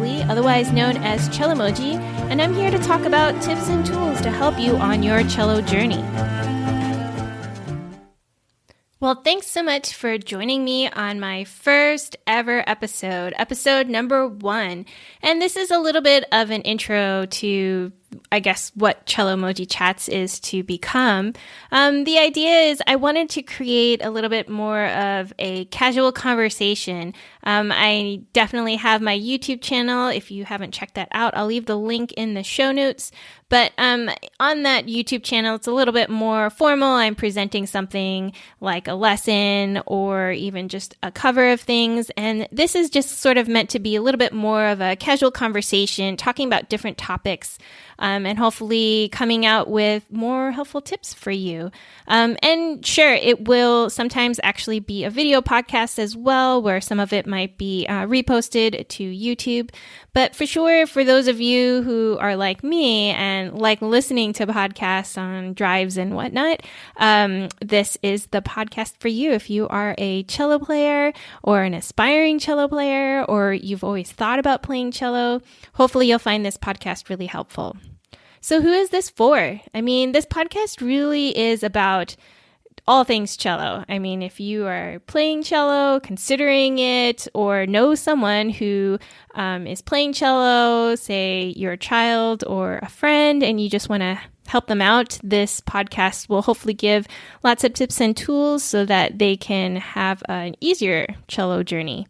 Leslie, otherwise known as Cellomoji, and I'm here to talk about tips and tools to help you on your cello journey. Well, thanks so much for joining me on my first ever episode number 1. And this is a little bit of an intro to, I guess, what Cellomoji Chats is to become. The idea is I wanted to create a little bit more of a casual conversation. I definitely have my YouTube channel. If you haven't checked that out, I'll leave the link in the show notes. But on that YouTube channel, it's a little bit more formal. I'm presenting something like a lesson or even just a cover of things. And this is just sort of meant to be a little bit more of a casual conversation, talking about different topics, and hopefully coming out with more helpful tips for you. And sure, it will sometimes actually be a video podcast as well, where some of it might be reposted to YouTube. But for sure, for those of you who are like me and like listening to podcasts on drives and whatnot, this is the podcast for you. If you are a cello player or an aspiring cello player, or you've always thought about playing cello, hopefully you'll find this podcast really helpful. So who is this for? I mean, this podcast really is about all things cello. I mean, if you are playing cello, considering it, or know someone who is playing cello, say you're a child or a friend, and you just want to help them out, this podcast will hopefully give lots of tips and tools so that they can have an easier cello journey.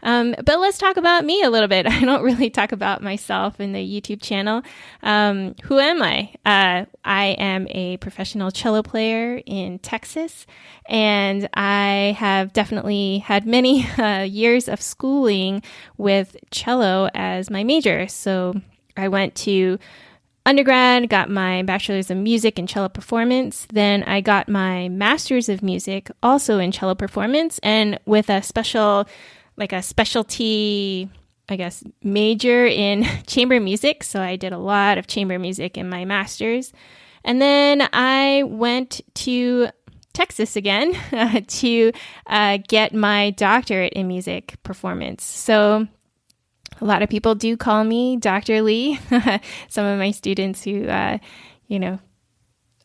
But let's talk about me a little bit. I don't really talk about myself in the YouTube channel. Who am I? I am a professional cello player in Texas, and I have definitely had many years of schooling with cello as my major. So I went to undergrad, got my bachelor's of music in cello performance. Then I got my master's of music also in cello performance, and with a specialty, I guess, major in chamber music. So I did a lot of chamber music in my master's. And then I went to Texas again to get my doctorate in music performance. So a lot of people do call me Dr. Lee. Some of my students who,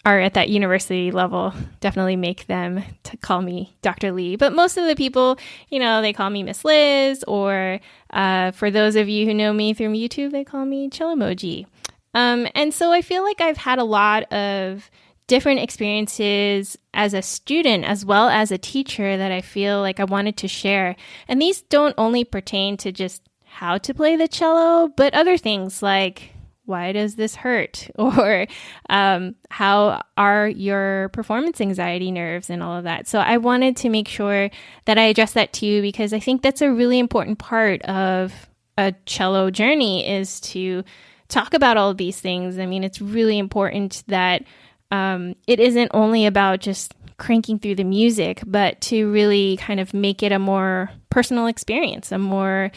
are at that university level definitely make them to call me Dr. Lee. But most of the people, they call me Miss Liz, or for those of you who know me through YouTube, they call me Cellomoji. And so I feel like I've had a lot of different experiences as a student as well as a teacher that I feel like I wanted to share. And these don't only pertain to just how to play the cello, but other things like, why does this hurt? Or how are your performance anxiety nerves and all of that? So I wanted to make sure that I address that too, because I think that's a really important part of a cello journey, is to talk about all of these things. I mean, it's really important that it isn't only about just cranking through the music, but to really kind of make it a more personal experience, a more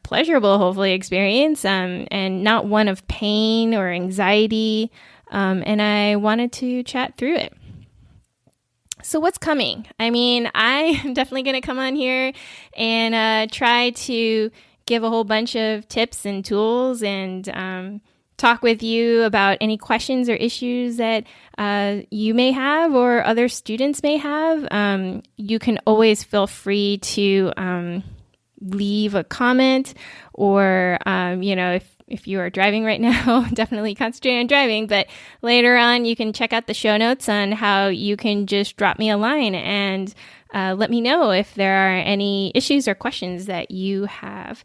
pleasurable, hopefully, experience, and not one of pain or anxiety. And I wanted to chat through it. So what's coming? I mean, I'm definitely going to come on here and try to give a whole bunch of tips and tools and talk with you about any questions or issues that you may have or other students may have. You can always feel free to leave a comment, or if you are driving right now, definitely concentrate on driving. But later on, you can check out the show notes on how you can just drop me a line and let me know if there are any issues or questions that you have,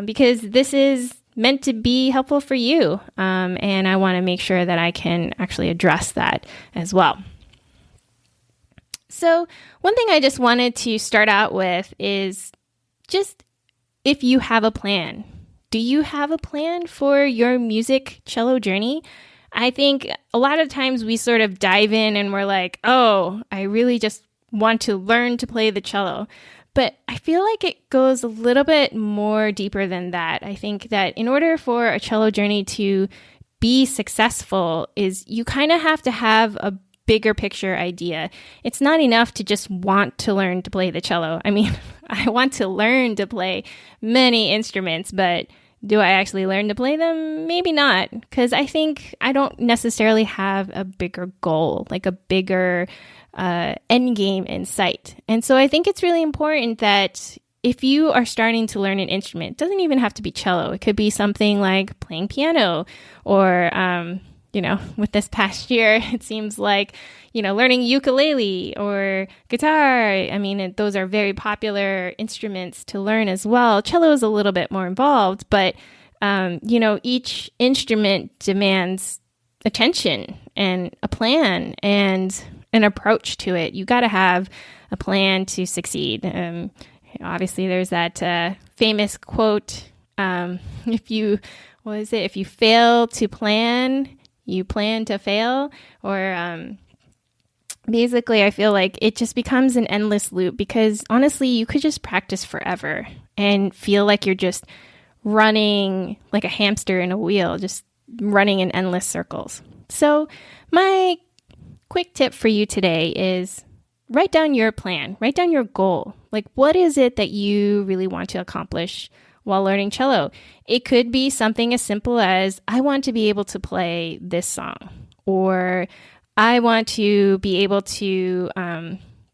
because this is meant to be helpful for you, and I want to make sure that I can actually address that as well. So one thing I just wanted to start out with is just if you have a plan. Do you have a plan for your music cello journey? I think a lot of times we sort of dive in and we're like, oh, I really just want to learn to play the cello. But I feel like it goes a little bit more deeper than that. I think that in order for a cello journey to be successful, is you kind of have to have a bigger picture idea. It's not enough to just want to learn to play the cello. I mean, I want to learn to play many instruments, but Do I actually learn to play them? Maybe not, because I think I don't necessarily have a bigger goal, like a bigger end game in sight. And so I think it's really important that if you are starting to learn an instrument, it doesn't even have to be cello. It could be something like playing piano or, with this past year, it seems like, learning ukulele or guitar. I mean, those are very popular instruments to learn as well. Cello is a little bit more involved, but, each instrument demands attention and a plan and an approach to it. You got to have a plan to succeed. Obviously, there's that famous quote, if you fail to plan, you plan to fail. Or basically, I feel like it just becomes an endless loop because honestly, you could just practice forever and feel like you're just running like a hamster in a wheel, just running in endless circles. So my quick tip for you today is write down your plan, write down your goal. Like, what is it that you really want to accomplish while learning cello? It could be something as simple as, I want to be able to play this song, or I want to be able to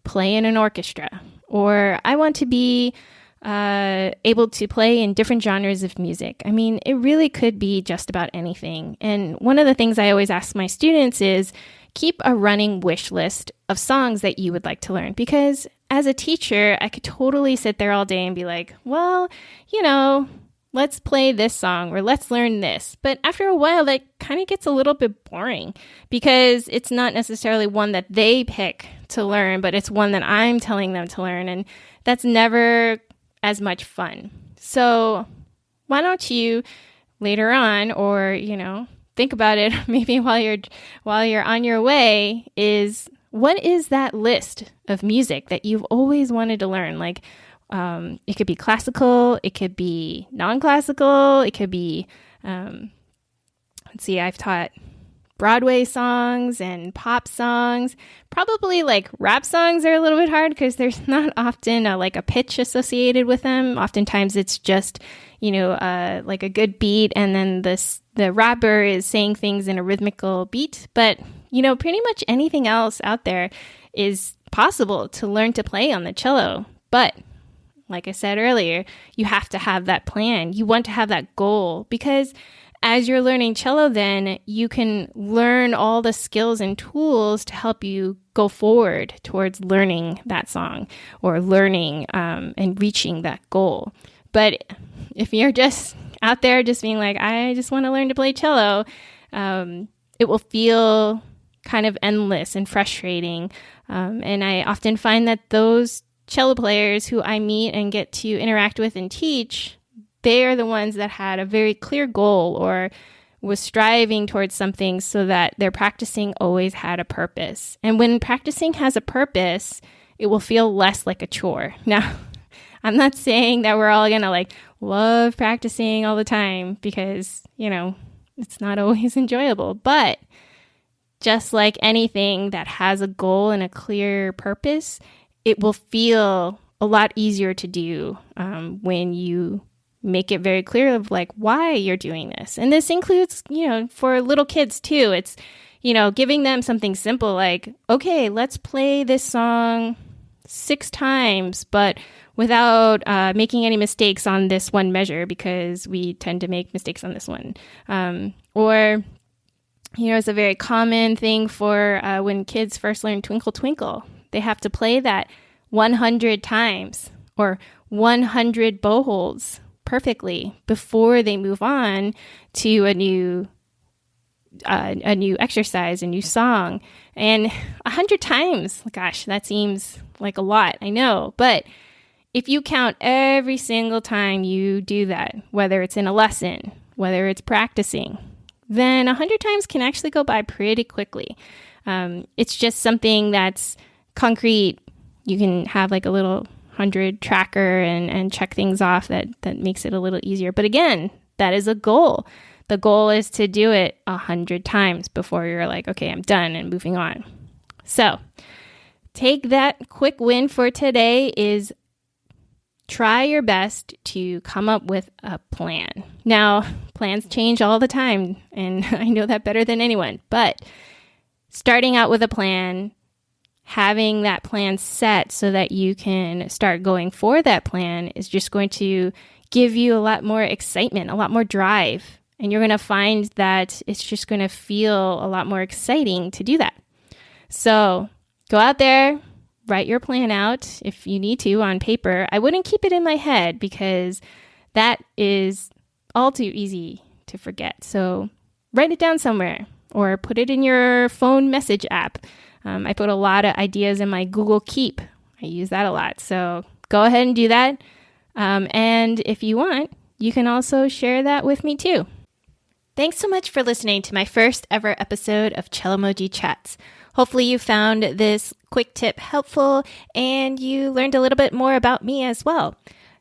play in an orchestra, or I want to be able to play in different genres of music. I mean, it really could be just about anything. And one of the things I always ask my students is, keep a running wish list of songs that you would like to learn. Because as a teacher, I could totally sit there all day and be like, well, let's play this song or let's learn this. But after a while, that kind of gets a little bit boring because it's not necessarily one that they pick to learn, but it's one that I'm telling them to learn. And that's never as much fun. So why don't you later on, or, think about it maybe while you're on your way, is what is that list of music that you've always wanted to learn? Like, it could be classical, it could be non-classical, it could be, I've taught Broadway songs and pop songs. Probably like rap songs are a little bit hard because there's not often a pitch associated with them. Oftentimes it's just, like a good beat, and then the rapper is saying things in a rhythmical beat. But, pretty much anything else out there is possible to learn to play on the cello. But like I said earlier, you have to have that plan. You want to have that goal, because as you're learning cello, then you can learn all the skills and tools to help you go forward towards learning that song or learning and reaching that goal. But if you're just out there just being like, I just want to learn to play cello, it will feel kind of endless and frustrating. And I often find that those cello players who I meet and get to interact with and teach, they are the ones that had a very clear goal or was striving towards something, so that their practicing always had a purpose. And when practicing has a purpose, it will feel less like a chore. Now, I'm not saying that we're all going to love practicing all the time, because, it's not always enjoyable. But just like anything that has a goal and a clear purpose, it will feel a lot easier to do when you make it very clear of why you're doing this. And this includes, for little kids too. It's, giving them something simple like, okay, let's play this song 6 times, but without making any mistakes on this one measure, because we tend to make mistakes on this one. Or, it's a very common thing for when kids first learn Twinkle Twinkle. They have to play that 100 times or 100 bow holds perfectly before they move on to a new exercise, a new song. And 100 times, gosh, that seems like a lot, I know. But if you count every single time you do that, whether it's in a lesson, whether it's practicing, then 100 times can actually go by pretty quickly. It's just something that's concrete. You can have a little 100 tracker and check things off that makes it a little easier. But again, that is a goal. The goal is to do it 100 times before you're like, okay, I'm done and moving on. So take that quick win for today is try your best to come up with a plan. Now, plans change all the time, and I know that better than anyone, but starting out with a plan, having that plan set so that you can start going for that plan is just going to give you a lot more excitement, a lot more drive, and you're going to find that it's just going to feel a lot more exciting to do that. So go out there, write your plan out if you need to on paper. I wouldn't keep it in my head because that is all too easy to forget. So write it down somewhere or put it in your phone message app. I put a lot of ideas in my Google Keep. I use that a lot. So go ahead and do that. And if you want, you can also share that with me too. Thanks so much for listening to my first ever episode of Cellomoji Chats. Hopefully you found this quick tip helpful and you learned a little bit more about me as well.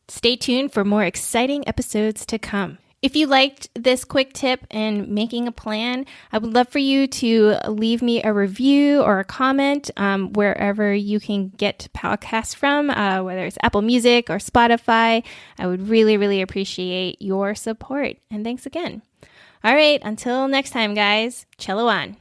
Stay tuned for more exciting episodes to come. If you liked this quick tip and making a plan, I would love for you to leave me a review or a comment wherever you can get podcasts from, whether it's Apple Music or Spotify. I would really, really appreciate your support. And thanks again. All right, until next time, guys. Cello on.